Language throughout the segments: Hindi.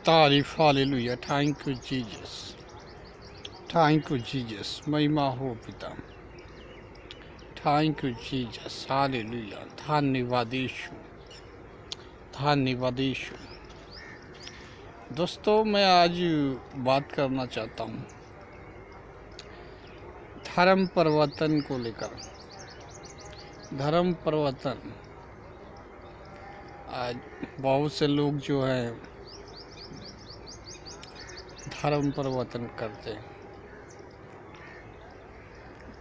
तारीफ hallelujah. Thank you Jesus, thank you Jesus. महिमा हो पिता, थैंक यू जीसस, हालेलुया। धन्यवाद यीशु, धन्यवाद यीशु। दोस्तों, मैं आज बात करना चाहता हूँ धर्म परिवर्तन को लेकर। धर्म परिवर्तन, आज बहुत से लोग जो हैं धर्म परिवर्तन करते हैं।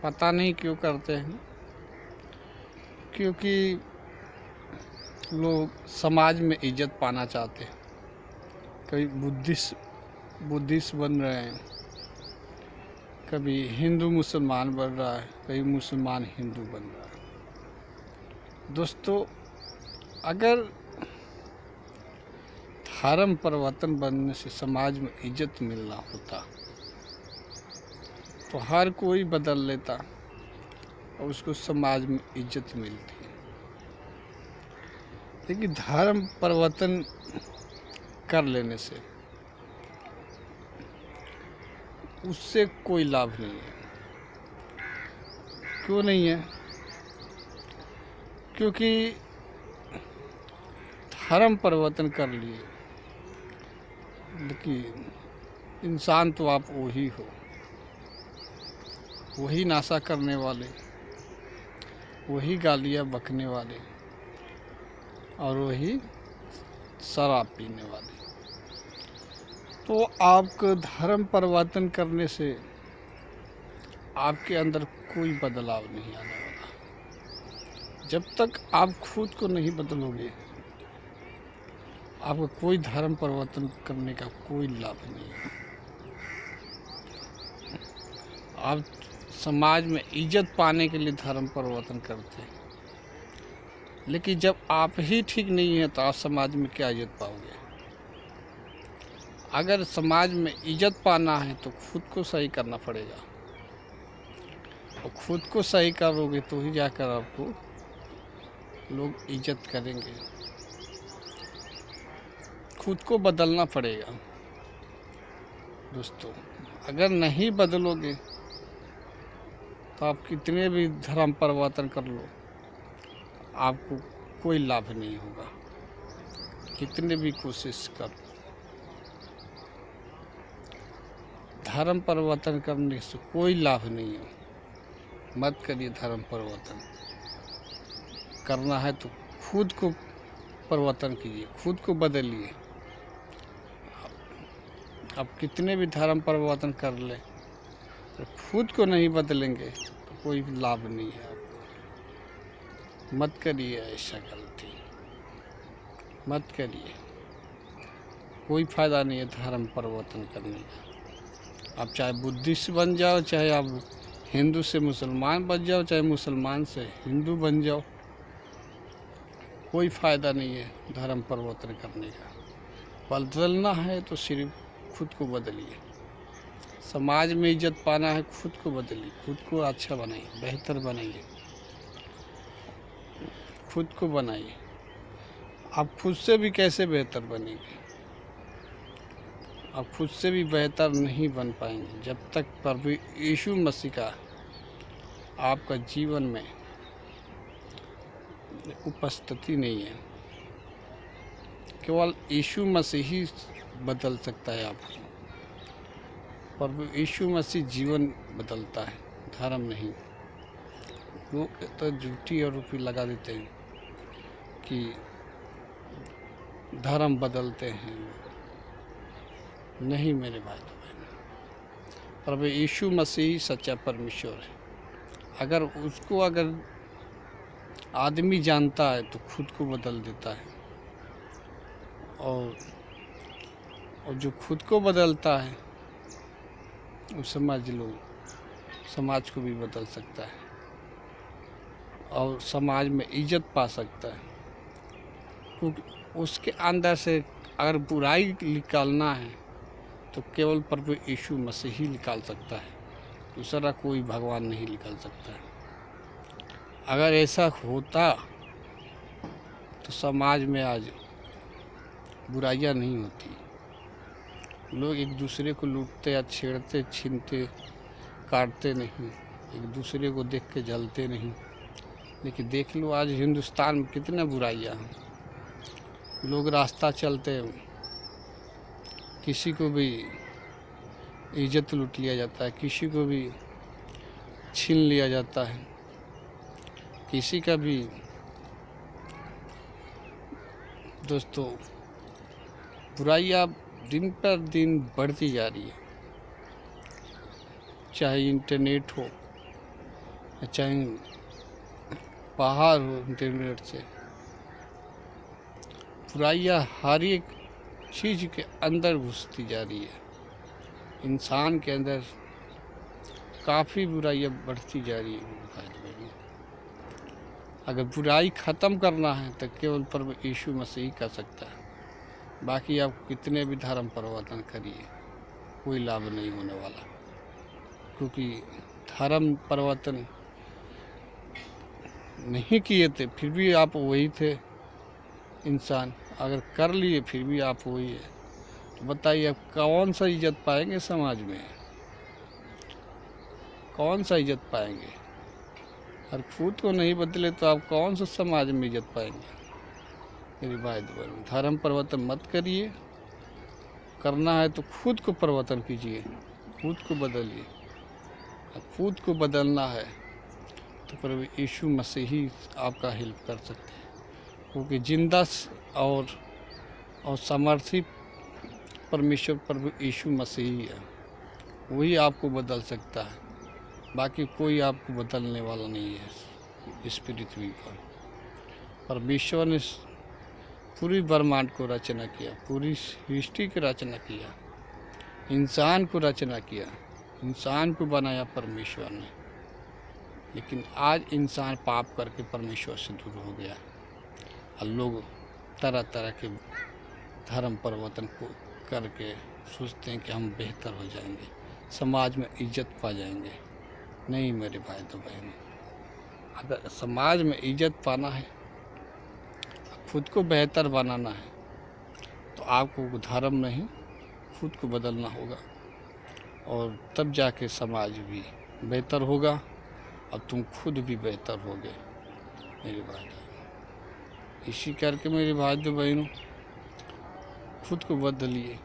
पता नहीं क्यों करते हैं, क्योंकि लोग समाज में इज्जत पाना चाहते हैं। कभी बुद्धिस्ट बन रहे हैं, कभी हिंदू मुसलमान बन रहा है, कभी मुसलमान हिंदू बन रहा है। दोस्तों, अगर धर्म परिवर्तन बनने से समाज में इज्जत मिलना होता तो हर कोई बदल लेता और उसको समाज में इज्जत मिलती। लेकिन धर्म परिवर्तन कर लेने से उससे कोई लाभ नहीं है। क्यों नहीं है? क्योंकि धर्म परिवर्तन कर लिए, लेकिन इंसान तो आप वही हो, वही नाशा करने वाले, वही गालियाँ बकने वाले और वही शराब पीने वाले। तो आपको धर्म परिवर्तन करने से आपके अंदर कोई बदलाव नहीं आने वाला। जब तक आप खुद को नहीं बदलोगे, आपको कोई धर्म परिवर्तन करने का कोई लाभ नहीं है। आप समाज में इज्जत पाने के लिए धर्म परिवर्तन करते हैं, लेकिन जब आप ही ठीक नहीं है तो आप समाज में क्या इज्जत पाओगे? अगर समाज में इज्जत पाना है तो खुद को सही करना पड़ेगा, और खुद को सही करोगे तो ही जाकर आपको लोग इज्जत करेंगे। खुद को बदलना पड़ेगा दोस्तों। अगर नहीं बदलोगे तो आप कितने भी धर्म परिवर्तन कर लो, आपको कोई लाभ नहीं होगा, कितने भी कोशिश कर लो। धर्म परिवर्तन करने से कोई लाभ नहीं है। मत करिए धर्म परिवर्तन। करना है तो खुद को परिवर्तन कीजिए, खुद को बदलिए। आप कितने भी धर्म परिवर्तन कर ले, तो खुद को नहीं बदलेंगे तो कोई लाभ नहीं है आपको। मत करिए ऐसा गलती, मत करिए। कोई फ़ायदा नहीं है धर्म परिवर्तन करने का। आप चाहे बुद्धिस्ट बन जाओ, चाहे आप हिंदू से मुसलमान बन जाओ, चाहे मुसलमान से हिंदू बन जाओ, कोई फ़ायदा नहीं है धर्म परिवर्तन करने का। बदलना है तो सिर्फ खुद को बदलिए। समाज में इज्जत पाना है, खुद को बदलिए, खुद को अच्छा बनाइए, बेहतर बनाइए, खुद को बनाइए। आप खुद से भी कैसे बेहतर बनेंगे? आप खुद से भी बेहतर नहीं बन पाएंगे जब तक प्रभु यीशु मसीह का आपका जीवन में उपस्थिति नहीं है। केवल यीशु मसीह ही बदल सकता है आपको। प्रभु यीशु मसीह जीवन बदलता है, धर्म नहीं। लोग तो झूठी आरोपी लगा देते हैं कि धर्म बदलते हैं। नहीं मेरे भाई तो बहन, प्रभु यीशु मसीह सच्चा परमेश्वर है। अगर आदमी जानता है तो खुद को बदल देता है, और जो खुद को बदलता है वो समाज को भी बदल सकता है और समाज में इज्जत पा सकता है। क्योंकि उसके अंदर से अगर बुराई निकालना है तो केवल प्रभु यीशु मसीह ही निकाल सकता है, दूसरा कोई भगवान नहीं निकाल सकता है। अगर ऐसा होता तो समाज में आज बुराइयां नहीं होती, लोग एक दूसरे को लूटते या छेड़ते, छीनते, काटते नहीं, एक दूसरे को देख के जलते नहीं। लेकिन देख लो आज हिंदुस्तान में कितने बुराइयां हैं। लोग रास्ता चलते, किसी को भी इज्जत लूट लिया जाता है, किसी को भी छीन लिया जाता है, किसी का भी। दोस्तों, बुराइयां दिन पर दिन बढ़ती जा रही है, चाहे इंटरनेट हो, चाहे बाहर हो, इंटरनेट से बुराइयां हर एक चीज़ के अंदर घुसती जा रही है। इंसान के अंदर काफ़ी बुराइयां बढ़ती जा रही है। अगर बुराई ख़त्म करना है तो केवल प्रभु यीशु मसीह कर सकता है। बाकी आप कितने भी धर्म परिवर्तन करिए, कोई लाभ नहीं होने वाला, क्योंकि धर्म परिवर्तन नहीं किए थे फिर भी आप वही थे इंसान। अगर कर लिए फिर भी आप वही है, तो बताइए आप कौन सा इज्जत पाएंगे समाज में, कौन सा इज्जत पाएंगे? और खुद को नहीं बदले तो आप कौन सा समाज में इज्जत पाएंगे? मेरी भाई बहन, धर्म परिवर्तन मत करिए। करना है तो खुद को परिवर्तन कीजिए, खुद को बदलिए। खुद को बदलना है तो प्रभु यीशु मसीह ही आपका हेल्प कर सकते हैं, क्योंकि जिंदा और सामर्थी परमेश्वर प्रभु यीशु मसीह ही है। वही आपको बदल सकता है, बाकी कोई आपको बदलने वाला नहीं है इस पृथ्वी पर। परमेश्वर ने पूरी ब्रह्मांड को रचना किया, पूरी सृष्टि की रचना किया, इंसान को रचना किया, इंसान को बनाया परमेश्वर ने। लेकिन आज इंसान पाप करके परमेश्वर से दूर हो गया और लोग तरह तरह के धर्म परिवर्तन को करके सोचते हैं कि हम बेहतर हो जाएंगे, समाज में इज्जत पा जाएंगे। नहीं मेरे भाई तो बहन, अगर समाज में इज्जत पाना है, खुद को बेहतर बनाना है, तो आपको धर्म नहीं खुद को बदलना होगा, और तब जाके समाज भी बेहतर होगा और तुम खुद भी बेहतर होगे मेरे भाई बहनों। इसी करके मेरे भाई तो बहनों, खुद को बदलिए,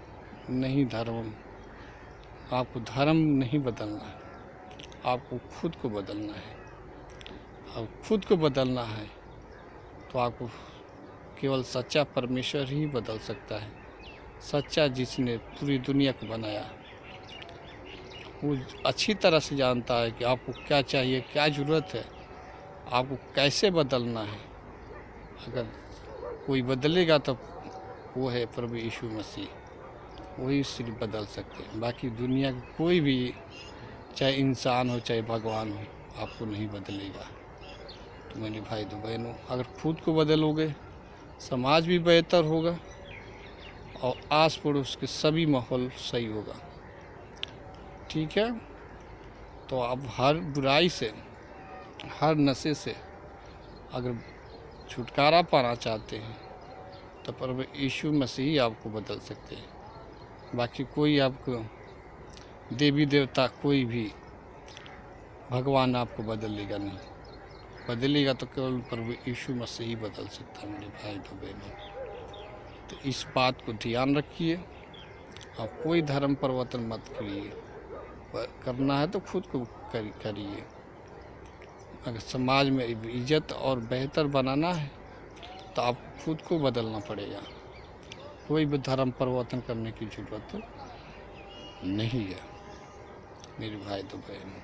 नहीं धर्म। आपको धर्म नहीं बदलना है, आपको खुद को बदलना है। और खुद को बदलना है तो आपको केवल सच्चा परमेश्वर ही बदल सकता है। सच्चा जिसने पूरी दुनिया को बनाया, वो अच्छी तरह से जानता है कि आपको क्या चाहिए, क्या ज़रूरत है, आपको कैसे बदलना है। अगर कोई बदलेगा तो वो है प्रभु यीशु मसीह, वही सिर्फ बदल सकते हैं। बाकी दुनिया का कोई भी, चाहे इंसान हो चाहे भगवान हो, आपको नहीं बदलेगा। तो मेरे भाई तो बहनों, अगर खुद को बदलोगे समाज भी बेहतर होगा और आस पड़ोस के सभी माहौल सही होगा। ठीक है, तो आप हर बुराई से, हर नशे से अगर छुटकारा पाना चाहते हैं तो प्रभु यीशु मसीह ही आपको बदल सकते हैं। बाकी कोई आपको देवी देवता, कोई भी भगवान आपको बदलेगा नहीं। बदलेगा तो केवल प्रभु यीशु मसीह ही बदल सकता है मेरे भाई तो बहनों। तो इस बात को ध्यान रखिए, आप कोई धर्म परिवर्तन मत करिए। करना है तो खुद को करिए। अगर समाज में इज्जत और बेहतर बनाना है तो आप खुद को बदलना पड़ेगा। कोई भी धर्म परिवर्तन करने की ज़रूरत नहीं है मेरे भाई तो बहनों।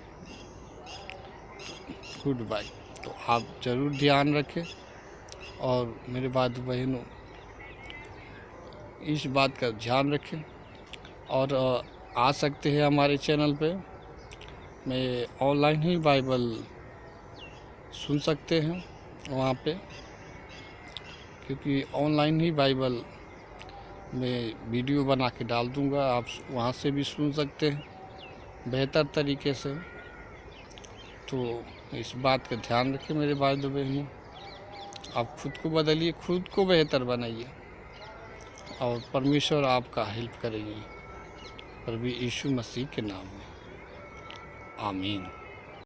Goodbye. तो आप ज़रूर ध्यान रखें, और मेरे भाई तो बहनों इस बात का ध्यान रखें, और आ सकते हैं हमारे चैनल पे। मैं ऑनलाइन ही बाइबल सुन सकते हैं वहाँ पे, क्योंकि ऑनलाइन ही बाइबल में वीडियो बना के डाल दूँगा। आप वहाँ से भी सुन सकते हैं बेहतर तरीके से। तो इस बात का ध्यान रखें मेरे भाई बहनों। आप खुद को बदलिए, खुद को बेहतर बनाइए, और परमेश्वर आपका हेल्प करेंगे। प्रभु यीशु मसीह के नाम में, आमीन।